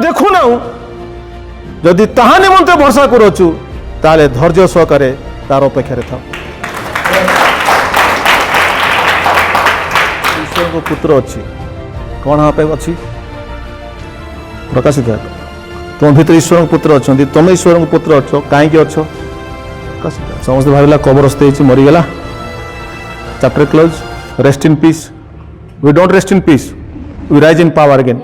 देखुना जदि ताहा निमंते भरसा करूँ ताले धैर्य सहकारे तार अपेक्षा था। ईश्वर को पुत्र अच्छी कौन हाँ अच्छी प्रकाशित है तुम भीतर ईश्वर पुत्र अच्छा तुम ईश्वर पुत्र अच्छ कहीं अच्छ समस्त भाविला कबरस्थ मरीगला chapter close rest in peace we don't rest in peace we rise in power again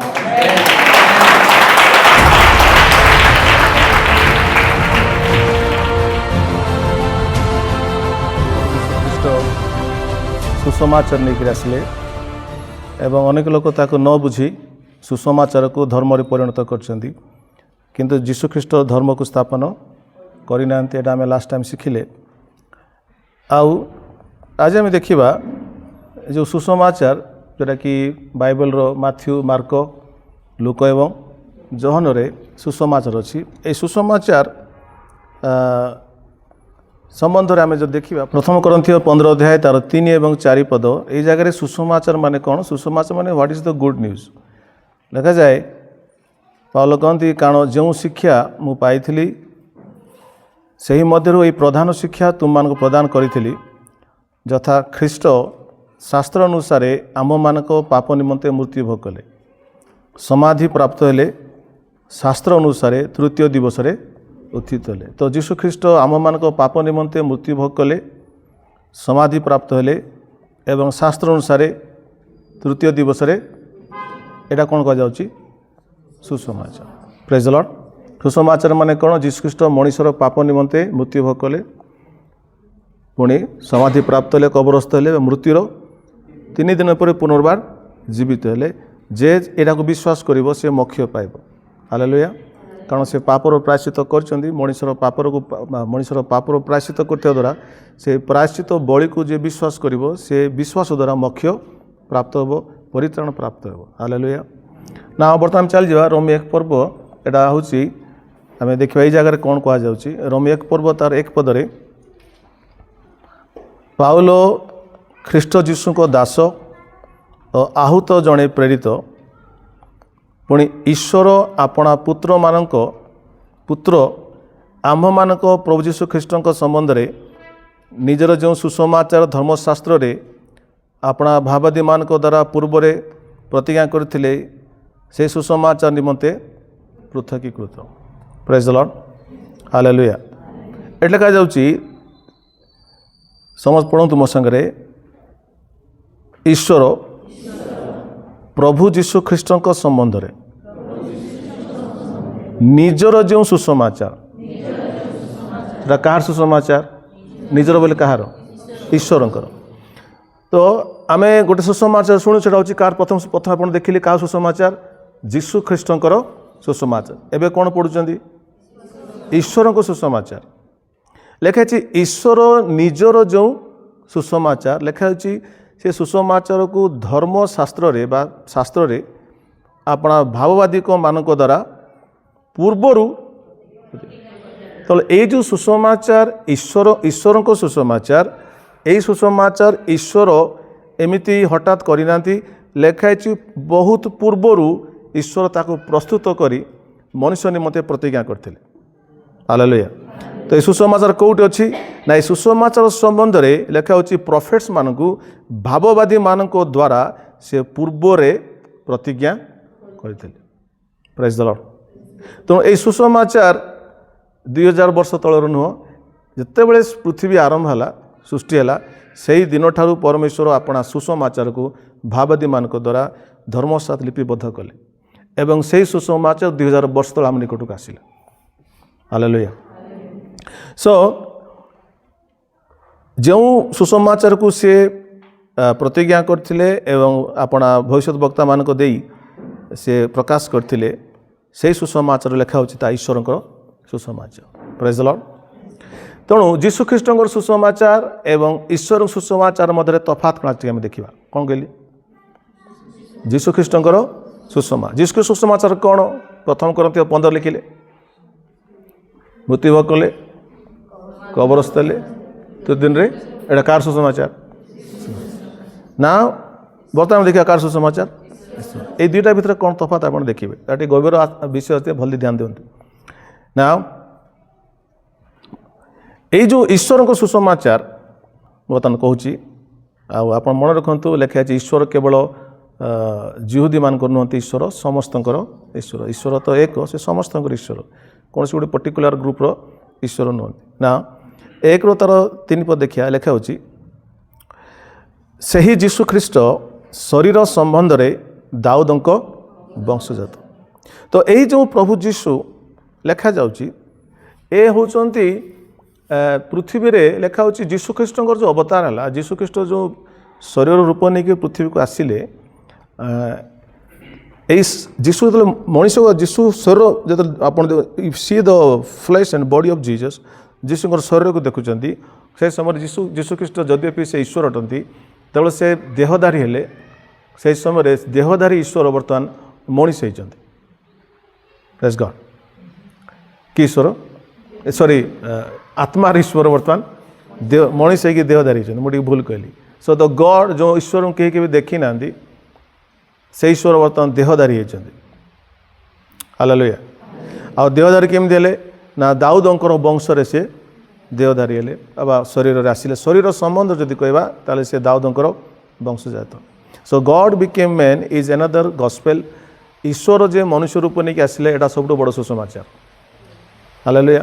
सुसमाचार नहीं आसिले एवं अनेक लोक ताको न बुझी सुसमाचार को धर्म परिणत कर किंतु जीशु ख्रीष्ट धर्म को स्थापन करना आम लास्ट टाइम शिखिले आज आम देखा जो सुसमाचार जोटा कि बाइबल रो माथ्यू मार्क लूक एवं जहन रे सुसमाचार अच्छी ये सुसमाचार संबंध में आम जो देखा प्रथम करंथियो 15 अध्याय तार 3 एवं 4 पद ये जगह सुसमाचार माने कौन सुसमाचार माने what is the good news लिखा जाए पाउल कहती कारण जो शिक्षा मु पाई से ही मध्य प्रधान शिक्षा तुम मान प्रदान करी यथा ख्रीष्ट शास्त्र अनुसार आम मान पाप निमंते मृत्यु भोग कले समाधि प्राप्त हेले शास्त्र अनुसार तृतीय दिवस उत्थित हेले तो जीशु ख्रीष्ट आम मान पाप निमंते मृत्यु भोग कले समाधि प्राप्त हेले एवं शास्त्र अनुसार तृतीय दिवस एटा कौन कह जाउची सुसमाचार प्रेज द लॉर्ड सुसमाचार माने कौन जीशु ख्रीष्ट मनुष्यर पाप निमंते मृत्यु भोग कले पुणी समाधि प्राप्त हेले कबरस्थ हेले मृत्युर 3 दिन पर पुनर्बार जीवित हेले जे एटा को विश्वास करिवो से मोक्ष पाइबो हालेलुया कारण से पापर प्रायश्चित कर मनुष्यर पापर प्रायश्चित करते द्वारा से प्रायश्चित बलि को जे विश्वास करिवो से विश्वास द्वारा मोक्ष प्राप्त हो परित्राण प्राप्त हो हालेलुया ना बर्तमान चल जा रोमी 1 पर्व एटा होची आम देखा ये जगह कौन कह जाउची रोमी 1 पर्व तार 1 पदरे पाउल ख्रीष्ट जीशु को दास और आहूत जड़े प्रेरित पुणी ईश्वर आपणा पुत्र मानक पुत्र आम मानक प्रभु जीशु ख्रीष्ट संबंध में निजर जो सुसमाचार धर्मशास्त्र रे आपणा भावादी मानक द्वारा पूर्व प्रतिज्ञा करथिले से सुसमाचार निमंते पृथकीकृत प्रेज द लॉर्ड हालेलुया एट लिखा जाउची समझ पढ़ु मो संगे ईश्वर प्रभु जीशु ख्रीष्ट संबंध में निजर जो सुसमाचार कहार सुसमाचार निजर बोले कहार ईश्वर तो आम गोटे सुसमाचार शुणु से कार प्रथम प्रथम आप देखिले क्या सुसमाचार जीशु ख्रीष्टर सुसमाचार एवं कौन पढ़ुं ईश्वर को सुसमाचार लिखाई ईश्वर निजर जो सुसमाचार लिखाई से सुसमाचार को धर्मशास्त्र रे बा शास्त्र रे अपना भाववादी मानक द्वारा पूर्वर तो ये जो सुसमाचार ईश्वर को सुसमाचार यही सुसमाचार ईश्वर एमिति हठात करना लिखाई बहुत पूर्वर ईश्वर ताको प्रस्तुत करी मनुष्य निमंते प्रतिज्ञा करते हालेलुया तो ये सुसमाचार कौटी अच्छी ना सुसमाचार संबंध में लिखा होची प्रॉफिट्स मानक भाववादी मानक द्वारा से पूर्व प्रतिज्ञा करते प्रेज द लॉर्ड तो ये सुसमाचार 2000 वर्ष तलर नुह जितेबले पृथ्वी आरंभ है सृष्टि है से ही दिन ठारू परमेश्वर अपना सुसमाचार को भाववादी मानक द्वारा धर्मशास्त्र लिपिबद्ध कले एवं से ही सुसमाचार 2000 वर्ष तल आम निकटक आसिला हालेलुया जो सुसमाचार को सी प्रतिज्ञा करथिले एवं अपना भविष्य वक्ता मानक देई से प्रकाश करथिले से सुसमाचार लिखा होता ईश्वर सुसमाचार प्रेज द लॉर्ड तेणु जीशु ख्रीष्टर सुसमाचार एवं ईश्वर सुसमाचार मध्य तफात कौन आम देखा कौन कहली जीशु ख्रीष्टर सुसमाचार जीशु सुसमाचार कौन प्रथम करंथियो 15 लिखिले मृत्यु भोग कले कबरस्थ हेले तो दिन रे एटा कार सुसमाचार ना बर्तमान देखा कार सुसमाचार এই দুইটা ভিতরে কোন তফাৎ আপনি দেখবে এটি গভীর বিষয় আছে ভলি ধ্যান দিও না এই যে ঈশ্বর সুসমাচার বর্তমান কହୁছি आप मन रखु लेखा है ईश्वर केवल जिहुदी मान नुहति ईश्वर समस्त ईश्वर ईश्वर तो एक से समस्त ईश्वर कौन से गोटे पर्टिकुलर ग्रुप्र ईश्वर नुहति ना एक तार 3 पद देखिया लेखा होची सही जीशु ख्रीस्ट शरीर संबंध रे दाऊदंक वंशजात तो यही जो प्रभु जीशु लेखा जाउची ए होचंती पृथ्वी रे लेखा होची जीशु ख्रीस्ट जो अवतार है जीशु ख्रीस्ट जो शरीर रूप नहीं कि पृथ्वी को आसिले जीशु जो मनीष जीशु शरीर जो आप see the flesh and body of Jesus Jishu शरीर को देखुं से समय जीशु ख्रीस्ट जद्यपि से ईश्वर अटंती तेज से देहधारी हेले से समय देहधारी ईश्वर बर्तमान मनीष होती प्रेज गॉड कि ईश्वर सॉरी आत्मार ईश्वर बर्तमान देह मनीष होगी देहधारी मुझे भूल कहली सो द गॉड जो ईश्वर कहीं के देखी ना से ईश्वर बर्तमान देहधारी होती हालेलुया आ देहधारी केमती हेले ना दाऊदंकर वंश से देहधारी हेले शरीर आसिले शरीर संबंध जदि कहवा ताले से दाऊदंकर वंशजात so God became man is another gospel ईश्वर जे मनुष्य रूप नहीं आसिले एटा सब बड़ सुसमाचार हालेलुया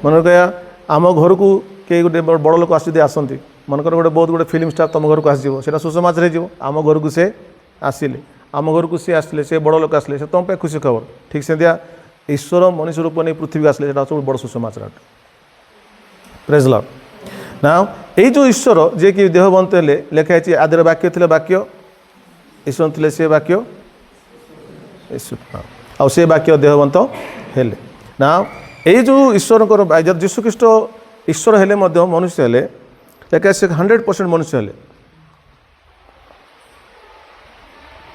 मन कह आम घर को कई गोटे बड़ लोक आसती मनकर गोटे बहुत गोटे फिल्म स्टार तुम घर को आसो से सुसमाचार हो आम घर को से आसिले आम घर को सी आसले से बड़ लोक आसले से तुम पे खुशी खबर ठीक से दिया ईश्वर मनुष्य रूप नहीं पृथ्वी आसले सब बड़ सुसमाचार प्रेज लॉर्ड ना यही जो ईश्वर जे कि देहबंत हेले लेखाई आदिर वाक्य थे वाक्य ईश्वर थे से वाक्य आ से वाक्य देहबंत हेले ना यही जो ईश्वर जीशु ख्रीस्ट ईश्वर हेले मनुष्य हेले लेकिन से 100% मनुष्य हेले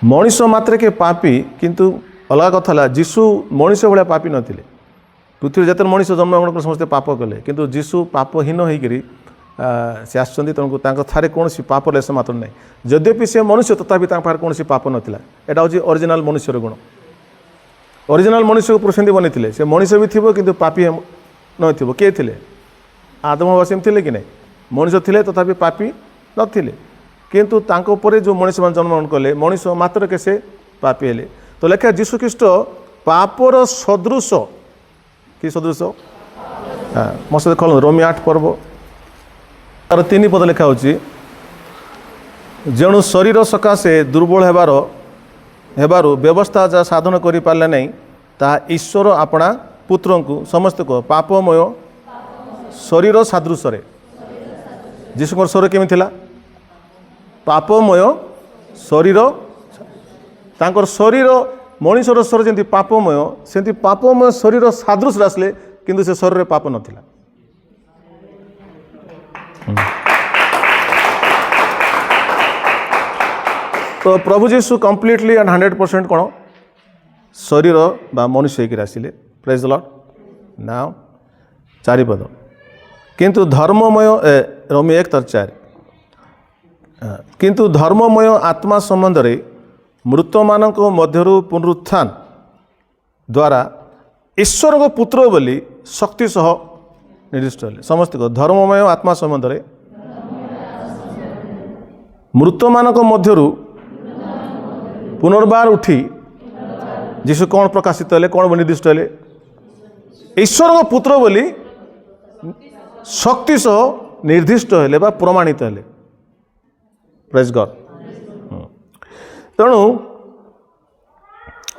मनीष मात्र के पापी किंतु अलग कथा जीशु मनीष भाया पापी नथिले पृथ्वी जिते मनीष जन्मग्रहण कर समस्ते पाप कले किंतु जीशु पापहीन होकर से आसुँच तेणु थारे कौन पाप लेस मात्र ना यद्यपि से मनुष्य तथापि पाखे कौन पाप नाला यहाँ हूँ ओरिजिनाल मनुष्यर गुण ओरिजिनाल मनुष्य को सेमती बनी से मनुष्य भी थी किंतु पापी नथिबो किए थिले आदम हवा थे कि नहीं मनुष्य थे तथापि पापी नथिले किंतु तांको परे जो मनुष्य मान जन्मग्रहण कले मनुष्य मात्र के से पापी हेले तो लेखा जीशु ख्रीस्ट पापर सदृश कि सदृश हाँ मत देख रोमी 8 पर्व तार 3 पद लेखा होची जेणु शरीर सकाशे दुर्बल हेबारु व्यवस्था जहाँ साधन करि पारले नहीं ता ईश्वर आपणा पुत्र को समस्त को पापमय शरीर सादृश जीशु शरीर केमी थिला पापमय शरीर तांकर शरीर मनुष्यर शरीर जमी पापमय सेमती पापमय शरीर सादृश आसले किंतु से शरीर पाप नथिला तो प्रभु जीशु कंप्लीटली एंड 100% कौन शरीर बा मनुष्य होकर आसिले प्रेज द लॉर्ड नाउ 4 पद किंतु धर्ममय रोमी 1:4 किंतु धर्ममय आत्मा संबंध रे मृत मानक मध्यरु पुनरुत्थान द्वारा ईश्वर को पुत्र बोली शक्ति सह निर्दिष्ट हेले समस्त को धर्ममय आत्मा संबंध रे मृत मानक मध्यरु पुनर्बार उठी जीशु कौन प्रकाशित हेले कौन निर्दिष्ट हेले ईश्वर को पुत्र बोली शक्ति सह निर्दिष्ट हेले बा प्रमाणित हेले प्रेज गॉड तेणु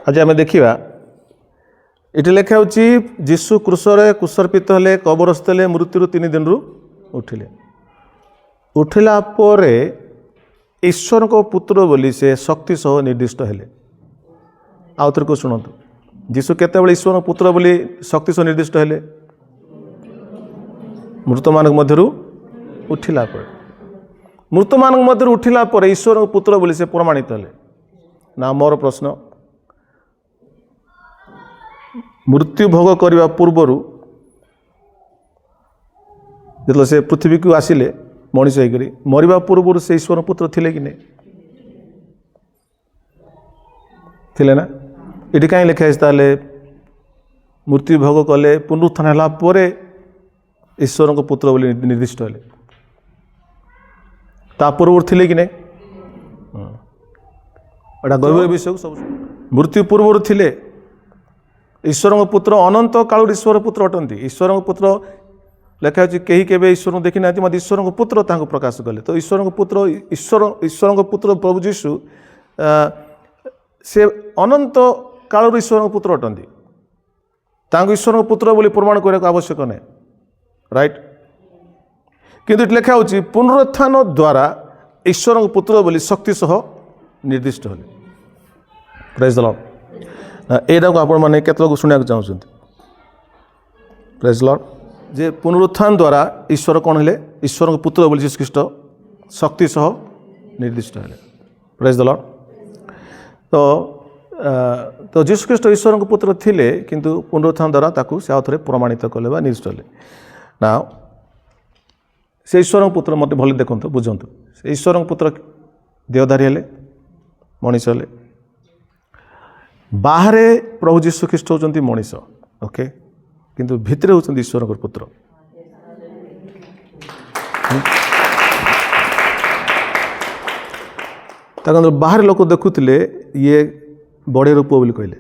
आज आम देखा ये लेखा हो जीशु क्रूसरे कुसर्पित हेले कबरस्थ हेले मृत्यु 3 दिन उठिले उठिला परे ईश्वर को पुत्र बोली से शक्ति सह निर्दिष्ट हेले आउ थर को शुणु जीशु केतेबेले ईश्वर पुत्र बोली शक्ति सह निर्दिष्ट हेले मृत मानक मध्यरु उठिला परे मृत मानक मध्यरु उठिला परे ईश्वर पुत्र बोली से प्रमाणित हेले ना मोर प्रश्न मृत्यु भोग करने पूर्वर जो से पृथ्वी को आसिले मनीष होकर मरवा पूर्व से ईश्वर पुत्र थिले कि नहीं ଥିଲେ ନା ଏଠି କାହିଁ ଲେଖା ହେଇଛି ତାହେଲେ ମୂର୍ତ୍ତି ଭୋଗ କଲେ ପୁନରୁତ୍ଥାନ ହେଲା ପରେ ଈଶ୍ୱରଙ୍କ ପୁତ୍ର ବୋଲି ନିର୍ଦ୍ଦିଷ୍ଟ ହେଲେ ତା ପୂର୍ବରୁ ଥିଲେ କି ନାହିଁ ଏଇଟା ଗଭୀର ବିଷୟକୁ ସବୁ ମୃତ୍ୟୁ ପୂର୍ବରୁ ଥିଲେ ଈଶ୍ୱରଙ୍କ ପୁତ୍ର ଅନନ୍ତ କାଳରୁ ଈଶ୍ୱର ପୁତ୍ର ଅଟନ୍ତି ଈଶ୍ୱରଙ୍କ ପୁତ୍ର ଲେଖା ହେଉଛି କେହି କେବେ ଈଶ୍ୱରଙ୍କୁ ଦେଖିନାହାନ୍ତି ମୋତେ ଈଶ୍ୱରଙ୍କ ପୁତ୍ର ତାଙ୍କୁ ପ୍ରକାଶ କଲେ ତ ଈଶ୍ୱରଙ୍କ ପୁତ୍ର ଈଶ୍ୱରଙ୍କ ପୁତ୍ର ପ୍ରଭୁ ଯୀଶୁ ସେ ଅନନ୍ତ କାଳରୁ ଈଶ୍ୱରଙ୍କ ପୁତ୍ର ଅଟନ୍ତି ତାଙ୍କୁ ଈଶ୍ୱରଙ୍କ ପୁତ୍ର ବୋଲି ପ୍ରମାଣ କରିବାକୁ ଆବଶ୍ୟକ ନାହିଁ ରାଇଟ୍ କିନ୍ତୁ ଏଠି ଲେଖା ହେଉଛି ପୁନରୁତ୍ଥାନ ଦ୍ୱାରା ଈଶ୍ୱରଙ୍କ ପୁତ୍ର ବୋଲି ଶକ୍ତି ସହ ନିର୍ଦ୍ଦିଷ୍ଟ ହେଲେ ପ୍ରେଜ୍ ଦ ଲର୍ଡ ଏଇଟାକୁ ଆପଣମାନେ କେତେ ଲୋକ ଶୁଣିବାକୁ ଚାହୁଁଛନ୍ତି ପ୍ରେଜ୍ ଦ ଲର୍ଡ ଯେ ପୁନରୁତ୍ଥାନ ଦ୍ୱାରା ଈଶ୍ୱର କ'ଣ ହେଲେ ଈଶ୍ୱରଙ୍କ ପୁତ୍ର ବୋଲି ଯୀଶୁଖ୍ରୀଷ୍ଟ ଶକ୍ତି ସହ ନିର୍ଦ୍ଦିଷ୍ଟ ହେଲେ ପ୍ରେଜ୍ ଦ ଲର୍ଡ ତ ଯୀଶୁଖ୍ରୀଷ୍ଟ ଈଶ୍ୱରଙ୍କ ପୁତ୍ର ଥିଲେ କିନ୍ତୁ ପୁନରୁତ୍ଥାନ ଦ୍ୱାରା ତାକୁ ସେ ଆଉ ଥରେ ପ୍ରମାଣିତ କଲେ ବା ନିର୍ଦ୍ଦିଷ୍ଟ ହେଲେ ନା ସେ ଈଶ୍ୱରଙ୍କ ପୁତ୍ର ମୋତେ ଭଲ ଦେଖନ୍ତୁ ବୁଝନ୍ତୁ ସେ ଈଶ୍ୱରଙ୍କ ପୁତ୍ର ଦେହଧାରୀ ହେଲେ ମଣିଷ ହେଲେ ବାହାରେ ପ୍ରଭୁ ଯୀଶୁଖ୍ରୀଷ୍ଟ ହେଉଛନ୍ତି ମଣିଷ ଓକେ କିନ୍ତୁ ଭିତରେ ହେଉଛନ୍ତି ଈଶ୍ୱରଙ୍କର ପୁତ୍ର ତାଙ୍କ ବାହାରେ ଲୋକ ଦେଖୁଥିଲେ ଇଏ ବଢ଼େଇର ପୁଅ ବୋଲି କହିଲେ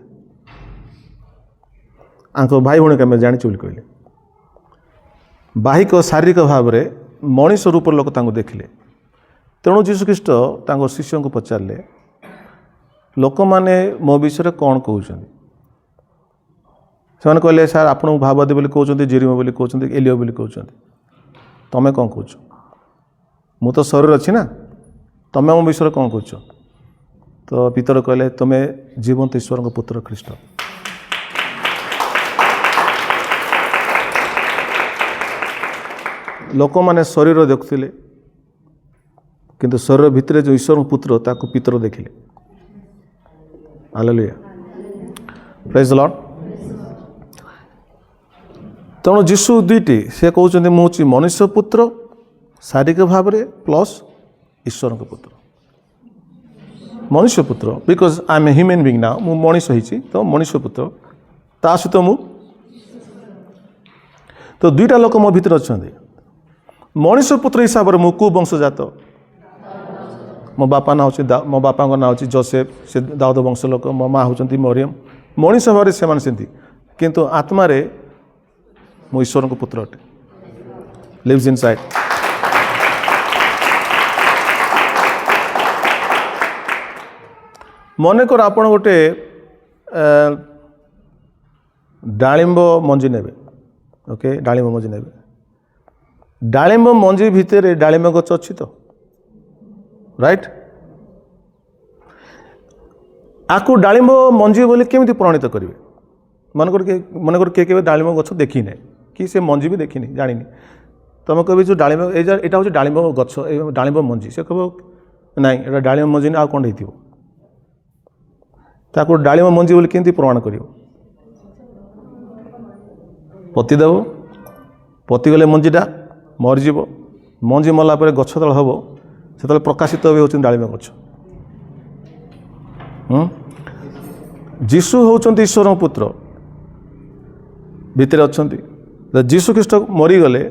ଆଙ୍କ ଭାଇ ଭଉଣୀକୁ ଆମେ ଜାଣିଛୁ ବୋଲି କହିଲେ ବାହିକ ଶାରୀରିକ ଭାବରେ ମଣିଷ ରୂପର ଲୋକ ତାଙ୍କୁ ଦେଖିଲେ ତେଣୁ ଯୀଶୁଖ୍ରୀଷ୍ଟ ତାଙ୍କ ଶିଷ୍ୟଙ୍କୁ ପଚାରିଲେ ଲୋକମାନେ ମୋ ବିଷୟରେ କ'ଣ କହୁଛନ୍ତି ସେମାନେ କହିଲେ ସାର୍ ଆପଣଙ୍କୁ ଭାବବାଦୀ ବୋଲି କହୁଛନ୍ତି ଜିରିମ ବୋଲି କହୁଛନ୍ତି ଏଲିଓ ବୋଲି କହୁଛନ୍ତି ତମେ କ'ଣ କହୁଛ ମୁଁ ତ ଶରୀର ଅଛି ନା ତମେ ମୋ ବିଷୟରେ କ'ଣ କହୁଛ ତ ପିତର କହିଲେ ତମେ ଜୀବନ୍ତ ଈଶ୍ୱରଙ୍କ ପୁତ୍ର ଖ୍ରୀଷ୍ଟ ଲୋକମାନେ ଶରୀର ଦେଖୁଥିଲେ କିନ୍ତୁ ଶରୀର ଭିତରେ ଯେଉଁ ଈଶ୍ୱରଙ୍କ ପୁତ୍ର ତାକୁ ପିତର ଦେଖିଲେ ହାଲେଲୁୟା ପ୍ରେଜ୍ ଦ ଲର୍ଡ ତେଣୁ ଯୀଶୁ ଦୁଇଟି ସେ କହୁଛନ୍ତି ମୁଁ ହେଉଛି ମନୁଷ୍ୟ ପୁତ୍ର ଶାରୀରିକ ଭାବରେ ପ୍ଲସ୍ ଈଶ୍ୱରଙ୍କ ପୁତ୍ର ମନୁଷ୍ୟ ପୁତ୍ର because I M a human being ନା ମୁଁ ମଣିଷ ହେଇଛି ତ ମନୁଷ୍ୟ ପୁତ୍ର ତା ସହିତ ମୁଁ ତ ଦୁଇଟା ଲୋକ ମୋ ଭିତରେ ଅଛନ୍ତି ମଣିଷ ପୁତ୍ର ହିସାବରେ ମୁଁ କେଉଁ ବଂଶଜାତ ମୋ ବାପା ନାଁ ହେଉଛି ମୋ ବାପାଙ୍କ ନାଁ ହେଉଛି ଯୋସେଫ ସେ ଦାଉଦ ବଂଶ ଲୋକ ମୋ ମା' ହେଉଛନ୍ତି ମରିୟମ ମଣିଷ ଭାବରେ ସେମାନେ ସେମିତି କିନ୍ତୁ ଆତ୍ମାରେ ମୁଁ ଈଶ୍ୱରଙ୍କ ପୁତ୍ର ଅଟେ ଲିଭ୍ସ ଇନ୍ ସାଇଡ୍ ମନେକର ଆପଣ ଗୋଟେ ଡାଳିମ୍ବ ମଞ୍ଜି ନେବେ ଓକେ ଡାଳିମ୍ବ ମଞ୍ଜି ନେବେ ଡାଳିମ୍ବ ମଞ୍ଜି ଭିତରେ ଡାଳିମ୍ବ ଗଛ ଅଛି ତ ରାଇଟ୍ ଆକୁ ଡାଳିମ୍ବ ମଞ୍ଜି ବୋଲି କେମିତି ପ୍ରମାଣିତ କରିବେ ମନେକର କିଏ କେବେ ଡାଳିମ୍ବ ଗଛ ଦେଖିନାହିଁ କି ସେ ମଞ୍ଜି ବି ଦେଖିନି ଜାଣିନି ତୁମେ କହିବେ ଯେଉଁ ଡାଳିମ୍ବ ଏଇଟା ହେଉଛି ଡାଳିମ୍ବ ଗଛ ଏ ଡାଳିମ୍ବ ମଞ୍ଜି ସେ କହିବ ନାଇଁ ଏଇଟା ଡାଳିମ୍ବ ମଞ୍ଜି ନା ଆଉ କ'ଣ ହେଇଥିବ ତାକୁ ଡାଳିମ୍ବ ମଞ୍ଜି ବୋଲି କେମିତି ପ୍ରମାଣ କରିବ ପୋତି ଦେବ ପୋତିଗଲେ ମଞ୍ଜିଟା ମରିଯିବ ମଞ୍ଜି ମଲା ପରେ ଗଛ ତଳ ହେବ ସେତେବେଳେ ପ୍ରକାଶିତ ବି ହେଉଛନ୍ତି ଡାଳିମ୍ବ ଗଛ ଯୀଶୁ ହେଉଛନ୍ତି ଈଶ୍ୱରଙ୍କ ପୁତ୍ର ଭିତରେ ଅଛନ୍ତି ଯୀଶୁଖ୍ରୀଷ୍ଟ ମରିଗଲେ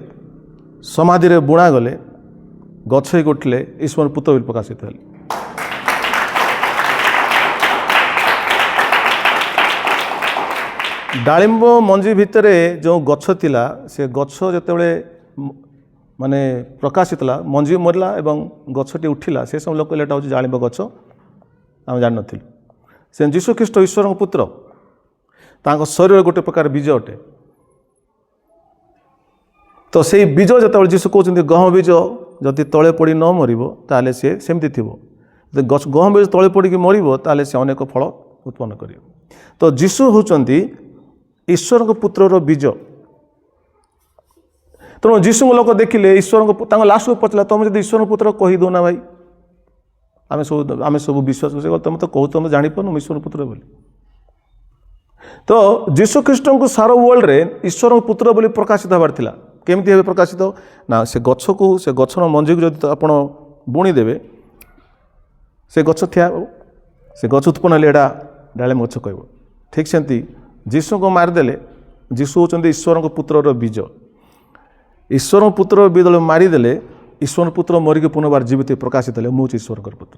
ସମାଧିରେ ବୁଣା ଗଲେ ଗଛ ହେଇକି ଉଠିଲେ ଈଶ୍ୱର ପୁତ୍ର ବୋଲି ପ୍ରକାଶିତ ହେଲେ ଡାଳିମ୍ବ ମଞ୍ଜି ଭିତରେ ଯେଉଁ ଗଛ ଥିଲା ସେ ଗଛ ଯେତେବେଳେ ମାନେ ପ୍ରକାଶିତ ହେଲା ମଞ୍ଜି ମରିଲା ଏବଂ ଗଛଟି ଉଠିଲା ସେ ସମୟ ଲୋକ କହିଲେ ଏଇଟା ହେଉଛି ଡାଳିମ୍ବ ଗଛ ଆମେ ଜାଣିନଥିଲୁ ସେ ଯୀଶୁଖ୍ରୀଷ୍ଟ ଈଶ୍ୱରଙ୍କ ପୁତ୍ର ତାଙ୍କ ଶରୀର ଗୋଟେ ପ୍ରକାର ବୀଜ ଅଟେ ତ ସେଇ ବୀଜ ଯେତେବେଳେ ଯୀଶୁ କହୁଛନ୍ତି ଗହମ ବୀଜ ଯଦି ତଳେ ପଡ଼ି ନ ମରିବ ତାହେଲେ ସେ ସେମିତି ଥିବ ଯଦି ଗହମ ବୀଜ ତଳେ ପଡ଼ିକି ମରିବ ତାହେଲେ ସେ ଅନେକ ଫଳ ଉତ୍ପନ୍ନ କରିବ ତ ଯୀଶୁ ହେଉଛନ୍ତି ଈଶ୍ୱରଙ୍କ ପୁତ୍ରର ବୀଜ ତେଣୁ ଯୀଶୁଙ୍କ ଲୋକ ଦେଖିଲେ ଈଶ୍ୱରଙ୍କ ତାଙ୍କ ଲାଷ୍ଟକୁ ପଚାରିଲା ତୁମେ ଯଦି ଈଶ୍ୱରଙ୍କ ପୁତ୍ର କହିଦେଉ ନା ଭାଇ ଆମେ ସବୁ ବିଶ୍ୱାସ କରୁ ତୁମେ ତ କହୁ ତୁମେ ଜାଣିପାରୁନ ଈଶ୍ୱର ପୁତ୍ର ବୋଲି ତ ଯୀଶୁଖ୍ରୀଷ୍ଟଙ୍କୁ ସାରା ୱାର୍ଲଡରେ ଈଶ୍ୱରଙ୍କ ପୁତ୍ର ବୋଲି ପ୍ରକାଶିତ ହେବାର ଥିଲା କେମିତି ଭାବେ ପ୍ରକାଶିତ ନା ସେ ଗଛକୁ ସେ ଗଛର ମଞ୍ଜିକୁ ଯଦି ଆପଣ ବୁଣିଦେବେ ସେ ଗଛ ଠିଆ ହେବ ସେ ଗଛ ଉତ୍ପନ୍ନ ହେଲେ ଏଇଟା डाले गछ कहब ठीक सेमती जीशु को मारिदेले जीशु होचंदी ईश्वर पुत्रर बीज ईश्वर पुत्र बीज मारिदेले ईश्वर पुत्र मरिक पुनर्बार जीवित प्रकाशित हेले मु ईश्वर पुत्र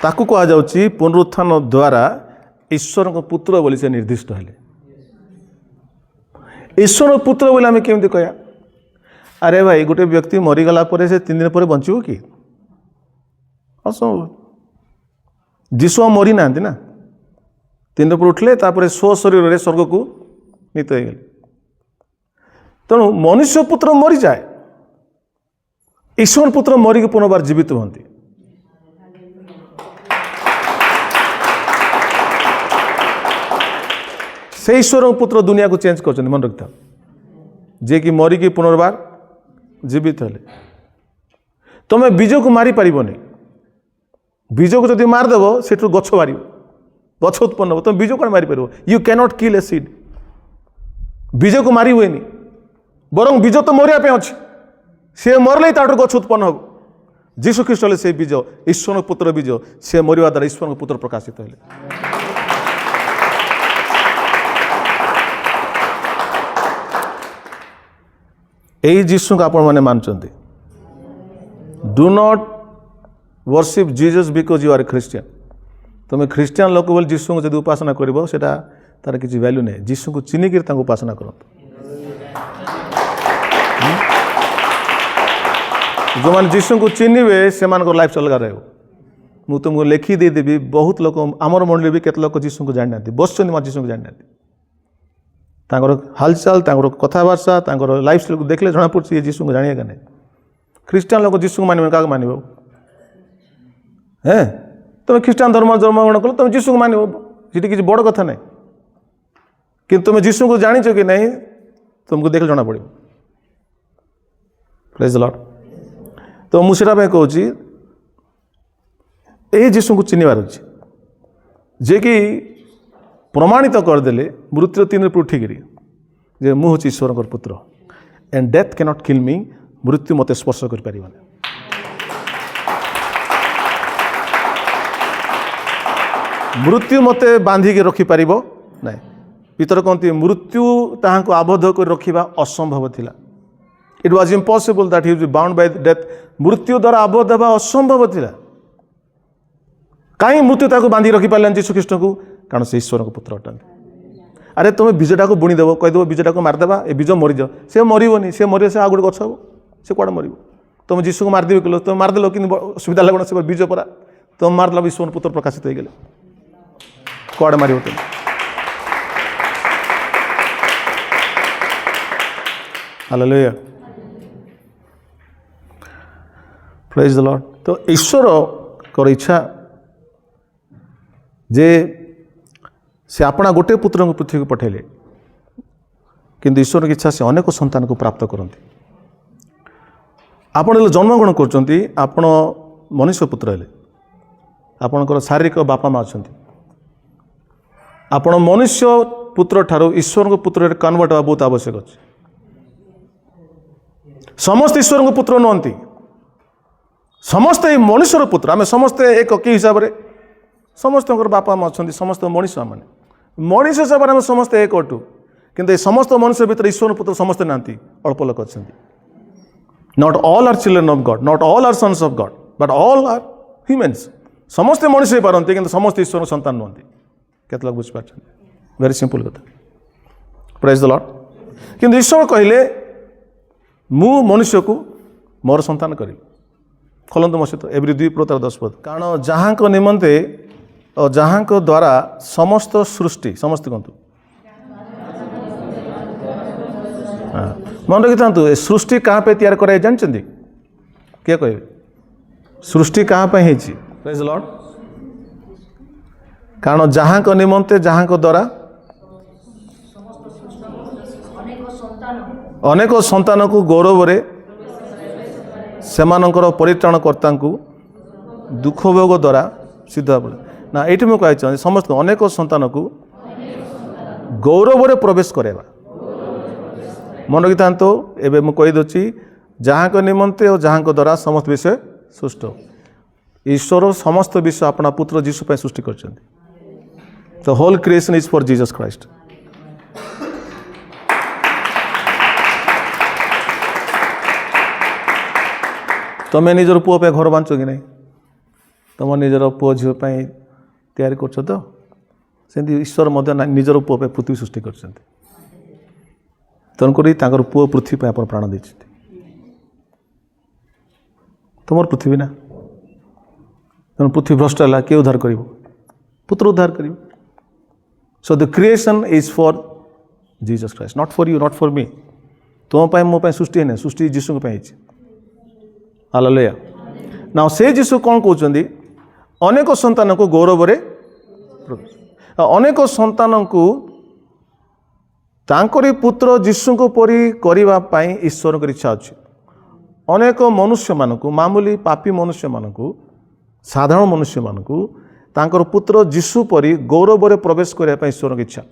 ताकू कह जाउची पुनरुत्थान द्वारा ईश्वर पुत्र बोली से निर्दिष्ट हेले ईश्वर पुत्र बोली आम केमती कह अरे भाई गोटे व्यक्ति मरीगला से 3 दिन पर बंचो कि असंभव जीशु मरी ना 3 दिन पर उठले स्व शरीर स्वर्ग को नीत हो गले तेणु मनुष्य पुत्र मरी जाए ईश्वर पुत्र मरिक पुनर्बार जीवित होती से ईश्वर पुत्र दुनिया को चेंज कर मन रखता जे कि मरिकी पुनर्बार जीवित हेले तुम बीज को मारी पारबनी बीज को जब मारिदेव से गछ बाहर गछ उत्पन्न हो तुम बीज कौन मारिपार you cannot kill a seed बीज को मारी हुए बरं बीज तो मरिया अच्छे सी मरले ताठू गछ उत्पन्न हो जीशु ख्रीष्ट हेले से बीज ईश्वर पुत्र बीज सी मरिया द्वारा ईश्वर पुत्र प्रकाशित हेले यही जीशु को आपण मैंने मानते do not worship Jesus because you are Christian तुम ख्रिस्टियन लोक बोल जीशु को जब उपासना कर तार किसी वैल्यू नहीं जीशु को चिन्हिक उपासना करूँ जो मैंने जीशु को चिन्हे से लाइफ अलग रहा मुझे तुमको लिखी देदेवी बहुत लोग आमर मंडली भी केत लोग जीशु को जानी ना बस जीशु को जानी ना हालचाल कथबार्ता लाइफ स्टाइल को देखले जना पड़े ये जीशु को जानिए नहीं ख्रिस्टान लोग जीशु को मानवे क्या मानव हैं तुम ख्रिस्टान धर्म जन्मग्रहण कल तुम जीशु को मानव ये किसी बड़ कथा नहीं कि तुम जीशु को जाच कि नहीं तुमको देखले जना पड़े प्रेज द लॉर्ड तो मुझे कहूँ यही जीशु को चिन्हबार अच्छे जे कि प्रमाणित करदे मृत्यु 3 पर उठिक जे मु हूँ ईश्वर पुत्र एंड डेथ कैनॉट किल मी मृत्यु मत स्पर्श कर पारिबनी मृत्यु मत बांधिकी रखिपार ना भीतर कहते मृत्यु ताहां आबद्ध कर रखा असंभव थिला it was impossible that he was bound by death मृत्यु द्वारा आबद्ध हवा असंभव थिला कहीं मृत्यु ताको बांधी रखी पारे जीशु ख्रीष्ट को कारण से ईश्वर को पुत्र अटंती अरे तुम बीजटा को बुणीदेव कहीदेव बीजटा को मारिदेवा ए बीज मरीज से मरबनी से मर से आ गए गछ हे से कौन मर तुम जीशु को मारिदेव कल तुम मारिदेल कि सुविधा लगना से बीज परा तुम मारदेल ईश्वर पुत्र प्रकाशित हो गले कौन मार तुम हालेलुया प्रेज द लॉर्ड तो ईश्वर को इच्छा जे से अपना गोटे पुत्र को पृथ्वी को पठेले किंतु ईश्वर की इच्छा से अनेक संतान को प्राप्त करते आपण जन्मग्रहण कर मनुष्य पुत्र हेले आपणकर शारीरिक बापा माँ अच्छा आपण मनुष्य पुत्र ठारू ईश्वर को पुत्र कन्वर्ट हवा बहुत आवश्यक अच्छे समस्त ईश्वर को पुत्र नुहति समस्ते मनुष्यर पुत्र आम समस्ते एक कि हिसाब से समस्त बापा माँ अच्छा समस्त मनीष मैंने मनीष हिसाब से आम समस्ते एक अटू किंतु समस्त मनुष्य भीतर ईश्वर पुत्र समस्ते ना अल्प लोक अच्छा not all are children of God not all are sons of God but all are humans समस्ते मनुष्य हो पारती किंतु समस्त ईश्वर संतान नुहति केत लोग बुझीपार वेरी सिंपल कथा प्रेज द लॉर्ड किंतु ईश्वर कहले मु मनुष्य को मोर संतान करी खोलंतु मो सहित एवरी 2:10 कारण जहाँ निमंते और जहाँ द्वारा समस्त सृष्टि समस्त कहतु मन रखी था सृष्टि कहाँ पे तैयार कराई जानते किए कहे सृष्टि कहाँ पे है प्रेज द लॉर्ड कारण जहाँ निमंते जहाँ द्वारा अनेक संतान को गौरव सेमानंकर परित्राणकर्ता को दुख भोग द्वारा सिद्ध ना ये मुझे कही समस्त अनेक संतान को गौरव प्रवेश करवा मन रखी था एवं मुझे कहीदे जहाँ निमंते और जहाँ द्वारा समस्त विषय ସୁଷ୍ଟ। ଈଶ୍ୱର ସମସ୍ତ ବିଶ୍ୱ ଆପଣା ପୁତ୍ର ଯୀଶୁ ପାଇଁ ସୃଷ୍ଟି କରିଛନ୍ତି। The whole creation is for Jesus Christ. ତମେ ନିଜର ପୁଅ ପାଇଁ ଘର ବାଞ୍ଚ କି ନାହିଁ? ତମ ନିଜର ପୁଅ ଝିଅ ପାଇଁ ତିଆରି କରୁଛ ତ? ସେମିତି ଈଶ୍ୱର ମଧ୍ୟ ନିଜର ପୁଅ ପାଇଁ ପୃଥିବୀ ସୃଷ୍ଟି କରିଛନ୍ତି। ତେଣୁକରି ତାଙ୍କର ପୁଅ ପୃଥିବୀ ପାଇଁ ଆପଣ ପ୍ରାଣ ଦେଇଛନ୍ତି। ତୁମର ପୃଥିବୀ ନା, ତେଣୁ ପୃଥିବୀ ଭ୍ରଷ୍ଟ ହେଲା, କିଏ ଉଦ୍ଧାର କରିବ? ପୁତ୍ର ଉଦ୍ଧାର କରିବ। So the creation is for Jesus Christ, not for you, not for me. ତୁମ ପାଇଁ ମୋ ପାଇଁ ସୃଷ୍ଟି ହେଇନି, ସୃଷ୍ଟି ଯୀଶୁଙ୍କ ପାଇଁ ହେଇଛି। ହାଲେଲୁୟା। ନାଉ ସେ ଯୀଶୁ କ'ଣ କହୁଛନ୍ତି? ଅନେକ ସନ୍ତାନଙ୍କୁ ଗୌରବରେ, ଅନେକ ସନ୍ତାନଙ୍କୁ ତାଙ୍କରି ପୁତ୍ର ଯୀଶୁଙ୍କ ପରି କରିବା ପାଇଁ ଈଶ୍ୱରଙ୍କର ଇଚ୍ଛା ଅଛି। ଅନେକ ମନୁଷ୍ୟମାନଙ୍କୁ, ମାମୁଲି ପାପୀ ମନୁଷ୍ୟମାନଙ୍କୁ, ସାଧାରଣ ମନୁଷ୍ୟମାନଙ୍କୁ ତାଙ୍କର ପୁତ୍ର ଯୀଶୁ ପରି ଗୌରବରେ ପ୍ରବେଶ କରିବା ପାଇଁ ଈଶ୍ୱରଙ୍କ ଇଚ୍ଛା।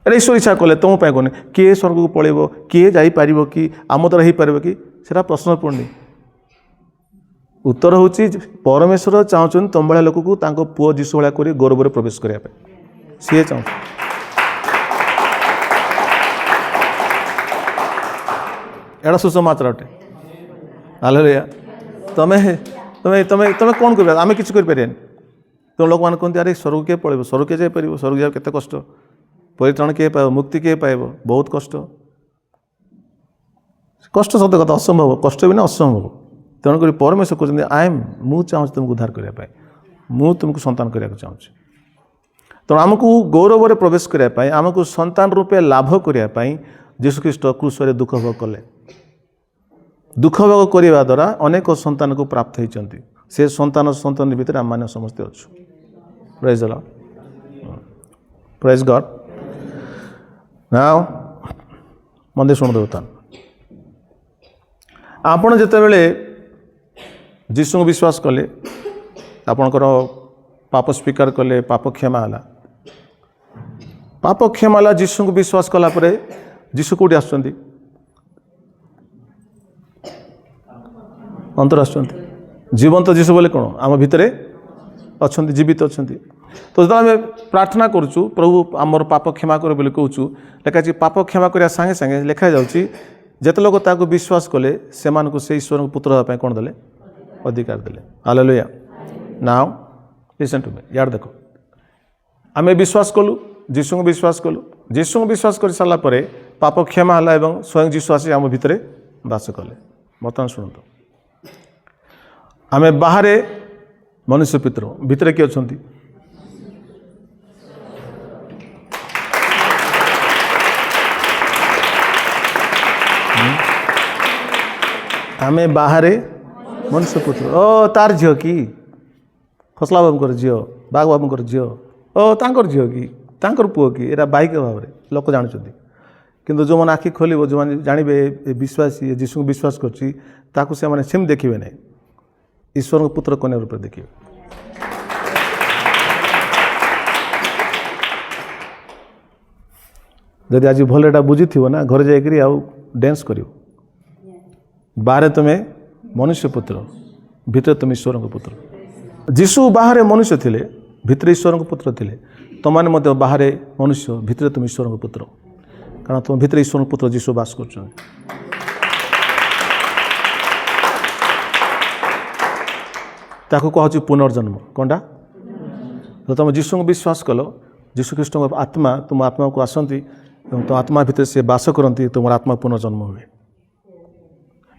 ଏଇଟା ଈଶ୍ୱର ଇଚ୍ଛା କଲେ, ତୁମ ପାଇଁ କହୁନି। କିଏ ସ୍ୱର୍ଗକୁ ପଳେଇବ, କିଏ ଯାଇପାରିବ କି, ଆମ ଦ୍ୱାରା ହେଇପାରିବ କି, ସେଟା ପ୍ରଶ୍ନ ପଡ଼ୁନି। ଉତ୍ତର ହେଉଛି ପରମେଶ୍ୱର ଚାହୁଁଛନ୍ତି ତମ ଭଳିଆ ଲୋକକୁ ତାଙ୍କ ପୁଅ ଯୀଶୁ ଭଳିଆ କରି ଗୌରବରେ ପ୍ରବେଶ କରିବା ପାଇଁ। ସିଏ ଚାହୁଁଛି। ଏଇଟା ସୁସମାଚାର ଅଟେ। ହାଲେଲୁୟା। ତମେ ତମେ ତମେ ତମେ କ'ଣ କରିବ? ଆମେ କିଛି କରିପାରିବାନି। ତେଣୁ ଲୋକମାନେ କୁହନ୍ତି, ଆରେ ସ୍ୱର୍ଗ କିଏ ପଳେଇବ, ସ୍ୱର୍ଗ କିଏ ଯାଇପାରିବ, ସ୍ୱର୍ଗ ଯିବା କେତେ କଷ୍ଟ, ପରିତ୍ରାଣ କିଏ ପାଇବ, ମୁକ୍ତି କିଏ ପାଇବ, ବହୁତ କଷ୍ଟ। କଷ୍ଟ ସତ କଥା, ଅସମ୍ଭବ, କଷ୍ଟ ବିନା ଅସମ୍ଭବ। ତେଣୁକରି ପରମେଶ୍ୱର କହୁଛନ୍ତି, ମୁଁ ଚାହୁଁଛି ତୁମକୁ ଉଦ୍ଧାର କରିବା ପାଇଁ, ମୁଁ ତୁମକୁ ସନ୍ତାନ କରିବାକୁ ଚାହୁଁଛି। ତେଣୁ ଆମକୁ ଗୌରବରେ ପ୍ରବେଶ କରିବା ପାଇଁ, ଆମକୁ ସନ୍ତାନ ରୂପେ ଲାଭ କରିବା ପାଇଁ ଯୀଶୁଖ୍ରୀଷ୍ଟ କ୍ରୁଶରେ ଦୁଃଖ ଭୋଗ କଲେ। ଦୁଃଖ ଭୋଗ କରିବା ଦ୍ୱାରା ଅନେକ ସନ୍ତାନକୁ ପ୍ରାପ୍ତ ହେଇଛନ୍ତି। ସେ ସନ୍ତାନ ଭିତରେ ଆମମାନେ ସମସ୍ତେ ଅଛୁ। ପ୍ରେଜ୍ ଦ ଲର୍ଡ, ପ୍ରେଜ୍ ଗଡ୍। ନାଉ ମନ୍ଦି ଶୁଣନ୍ତୁ ବର୍ତ୍ତମାନ, ଆପଣ ଯେତେବେଳେ ଯୀଶୁଙ୍କୁ ବିଶ୍ୱାସ କଲେ, ଆପଣଙ୍କର ପାପ ସ୍ୱୀକାର କଲେ, ପାପ କ୍ଷମା ହେଲା। ପାପ କ୍ଷମା ହେଲା, ଯୀଶୁଙ୍କୁ ବିଶ୍ୱାସ କଲା ପରେ ଯୀଶୁ କେଉଁଠି ଆସୁଛନ୍ତି? ଅନ୍ତର ଆସୁଛନ୍ତି। ଜୀବନ୍ତ ଯୀଶୁ ବୋଲି କ'ଣ? ଆମ ଭିତରେ ଅଛନ୍ତି, ଜୀବିତ ଅଛନ୍ତି। ତ ଯେତେବେଳେ ଆମେ ପ୍ରାର୍ଥନା କରୁଛୁ, ପ୍ରଭୁ ଆମର ପାପ କ୍ଷମା କର ବୋଲି କହୁଛୁ, ଲେଖାଯାଇଛି ପାପ କ୍ଷମା କରିବା ସାଙ୍ଗେ ସାଙ୍ଗେ ଲେଖାଯାଉଛି ଯେତେ ଲୋକ ତାକୁ ବିଶ୍ୱାସ କଲେ ସେମାନଙ୍କୁ ସେ ଈଶ୍ୱରଙ୍କ ପୁତ୍ର ହେବା ପାଇଁ କ'ଣ ଦେଲେ? ଅଧିକାର ଦେଲେ। ହାଲେଲୁୟା। ନାଉ ଲିସନ୍ ଟୁ ମି, ଇଆଡ଼େ ଦେଖ। ଆମେ ବିଶ୍ୱାସ କଲୁ, ଯୀଶୁଙ୍କୁ ବିଶ୍ୱାସ କଲୁ। ଯୀଶୁଙ୍କୁ ବିଶ୍ୱାସ କରିସାରିଲା ପରେ ପାପ କ୍ଷମା ହେଲା ଏବଂ ସ୍ୱୟଂ ଯୀଶୁ ଆସି ଆମ ଭିତରେ ବାସ କଲେ। ବର୍ତ୍ତମାନ ଶୁଣନ୍ତୁ, ଆମେ ବାହାରେ ମନୁଷ୍ୟ ପିତୃ, ଭିତରେ କିଏ ଅଛନ୍ତି? ଆମେ ବାହାରେ ମନୁଷ୍ୟ ପୁତ୍ର। ଓ ତାର ଝିଅ କି? ଖସଲା ବାବୁଙ୍କର ଝିଅ, ବାଘ ବାବୁଙ୍କର ଝିଅ, ଓ ତାଙ୍କର ଝିଅ କି, ତାଙ୍କର ପୁଅ କି? ଏଇଟା ବାହିକ ଭାବରେ ଲୋକ ଜାଣୁଛନ୍ତି। କିନ୍ତୁ ଯେଉଁମାନେ ଆଖି ଖୋଲିବ, ଯେଉଁମାନେ ଜାଣିବେ ଏ ବିଶ୍ୱାସୀ ଯୀଶୁଙ୍କୁ ବିଶ୍ୱାସ କରୁଛି, ତାକୁ ସେମାନେ ସେମିତି ଦେଖିବେ ନାହିଁ, ଈଶ୍ୱରଙ୍କ ପୁତ୍ର କନ୍ୟା ରୂପରେ ଦେଖିବେ। ଯଦି ଆଜି ଭଲ ଏଇଟା ବୁଝିଥିବ ନା, ଘରେ ଯାଇକରି ଆଉ ଡ୍ୟାନ୍ସ କରିବ। ବାହାରେ ତୁମେ ମନୁଷ୍ୟ ପୁତ୍ର, ଭିତରେ ତୁମେ ଈଶ୍ୱରଙ୍କ ପୁତ୍ର। ଯୀଶୁ ବାହାରେ ମନୁଷ୍ୟ ଥିଲେ, ଭିତରେ ଈଶ୍ୱରଙ୍କ ପୁତ୍ର ଥିଲେ। ତୁମମାନେ ମଧ୍ୟ ବାହାରେ ମନୁଷ୍ୟ, ଭିତରେ ତୁମେ ଈଶ୍ୱରଙ୍କ ପୁତ୍ର, କାରଣ ତୁମ ଭିତରେ ଈଶ୍ୱରଙ୍କ ପୁତ୍ର ଯୀଶୁ ବାସ କରୁଛନ୍ତି। ତାକୁ କୁହାଯାଉଛି ପୁନର୍ଜନ୍ମ। କ'ଣଟା? ଯଦି ତୁମେ ଯୀଶୁଙ୍କୁ ବିଶ୍ୱାସ କଲ, ଯୀଶୁ ଖ୍ରୀଷ୍ଟଙ୍କ ଆତ୍ମା ତୁମ ଆତ୍ମାକୁ ଆସନ୍ତି ଏବଂ ତୁମ ଆତ୍ମା ଭିତରେ ସେ ବାସ କରନ୍ତି, ତୁମର ଆତ୍ମା ପୁନର୍ଜନ୍ମ ହୁଏ।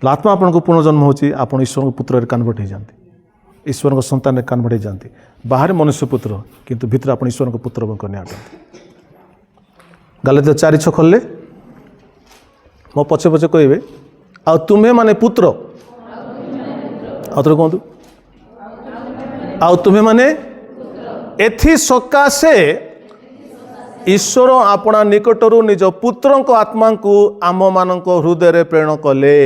ଆତ୍ମା ଆପଣଙ୍କୁ ପୁନର୍ଜନ୍ମ ହେଉଛି, ଆପଣ ଈଶ୍ୱରଙ୍କ ପୁତ୍ରରେ କନଭର୍ଟ ହେଇଯାନ୍ତି, ଈଶ୍ୱରଙ୍କ ସନ୍ତାନରେ କନଭର୍ଟ ହେଇଯାନ୍ତି। ବାହାରେ ମନୁଷ୍ୟ ପୁତ୍ର, କିନ୍ତୁ ଭିତରେ ଆପଣ ଈଶ୍ୱରଙ୍କ ପୁତ୍ର ଏବଂ କନ୍ୟା ଅଟନ୍ତି। ଗାଲାତିଆ 4:6 ଖୋଲିଲେ ମୋ ପଛେ ପଛେ କହିବେ, ଆଉ ତୁମେ ମାନେ ପୁତ୍ର। ଆଉ ଥରେ କୁହନ୍ତୁ, ଆଉ ତୁମେ ମାନେ ଏଥି ସକାଶେ ଈଶ୍ୱର ଆପଣା ନିକଟରୁ ନିଜ ପୁତ୍ରଙ୍କ ଆତ୍ମାଙ୍କୁ ଆମମାନଙ୍କ ହୃଦୟରେ ପ୍ରେରଣ କଲେ।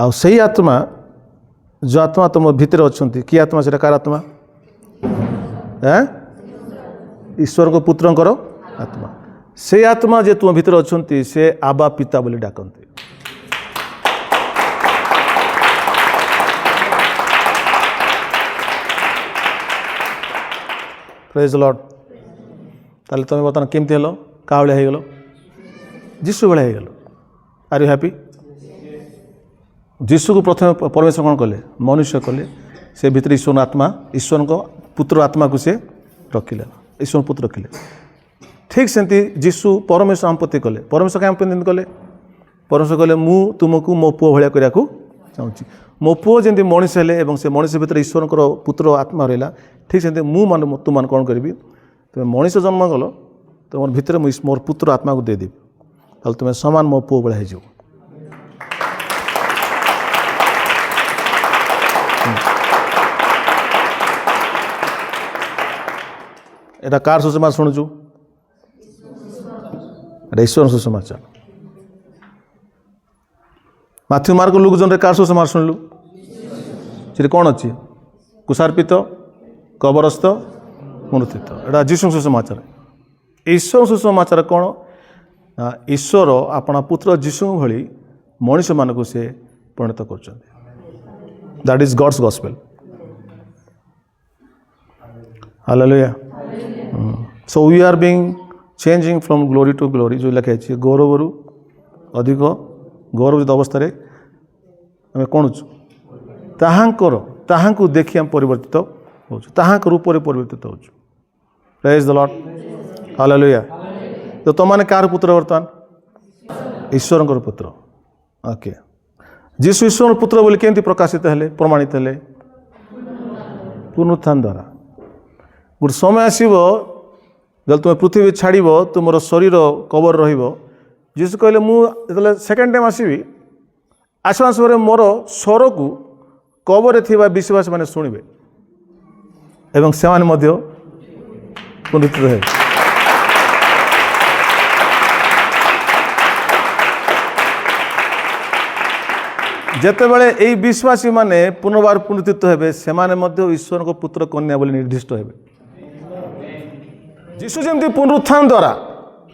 आउ सही आत्मा जो आत्मा तुम भितर अच्छा कि आत्मा से कार आत्मा ईश्वर को पुत्रंकर आत्मा से आत्मा जे तुम भितर अच्छा से आबा पिता बोली डाकती प्रेज लॉर्ड ताले तुम बर्तमान केमती हेलो का भाया हो गल जीशु भाया हो गल आर यू हैप्पी जीशु को प्रथम परमेश्वर कौन कले मनुष्य कले से भितर ईश्वर आत्मा ईश्वर को पुत्र आत्मा को से रखिले ईश्वर पुत्र रखिले ठीक सेमती जीशु परमेश्वर आम प्रति कले परमेश्वर क्या प्रति कले परमेश्वर कले मु तुमको मो पुओ भाया करने को चाहूँगी मो पुओ जमी मनीष हेले से मनीष भितर ईश्वर पुत्र आत्मा रहा ठीक सेमती मु तुम मान कौन करी तुम मनीष जन्म गल तुम भितर मोर पुत्र आत्मा को देदेवी ताल तुम्हें सामान मो पुओ भाया हो एटा कार सुसमाचार शुणुचु ईश्वर सुसमाचार माथ्यू मार्क लुक जन कार सुसमाचार शुणलु से कौन अच्छी कुशार्पित कबरस्थ मृत्युत एटा जीशु सुसमाचार ईश्वर सुसमाचार कौन ईश्वर अपना पुत्र जीशु भली मनुष्य मान को से परिणत कर that is God's gospel hallelujah so we are being changing from glory to glory जो लिखा है गौरव अधिक गौरव अवस्था आम कौन ताहांको देखी आम परिवर्तित हो रूप परिवर्तित हो प्रेज द लॉर्ड हालेलुया तो तुम मैंने कार पुत्र बर्तमान ईश्वर पुत्र ओके जीशु ईश्वर पुत्र बोली केमती प्रकाशित हेले प्रमाणित हेले पुनरुत्थान द्वारा गोटे समय आसो जब तुम पृथ्वी छाड़ तुम शरीर कबर रीशु कहले मुझे सेकेंड टाइम आसवि आसवा समय मोर स्वर को कबर थी विश्वास मैंने शुणे एवं से पुनरुत्थित हे जेतेबेले यही विश्वासी माने पुनर्बार पुनरुत्थित हेबे से ईश्वर को पुत्र कन्या बोली निर्दिष्ट हेबे जीशु जमती पुनरुत्थान द्वारा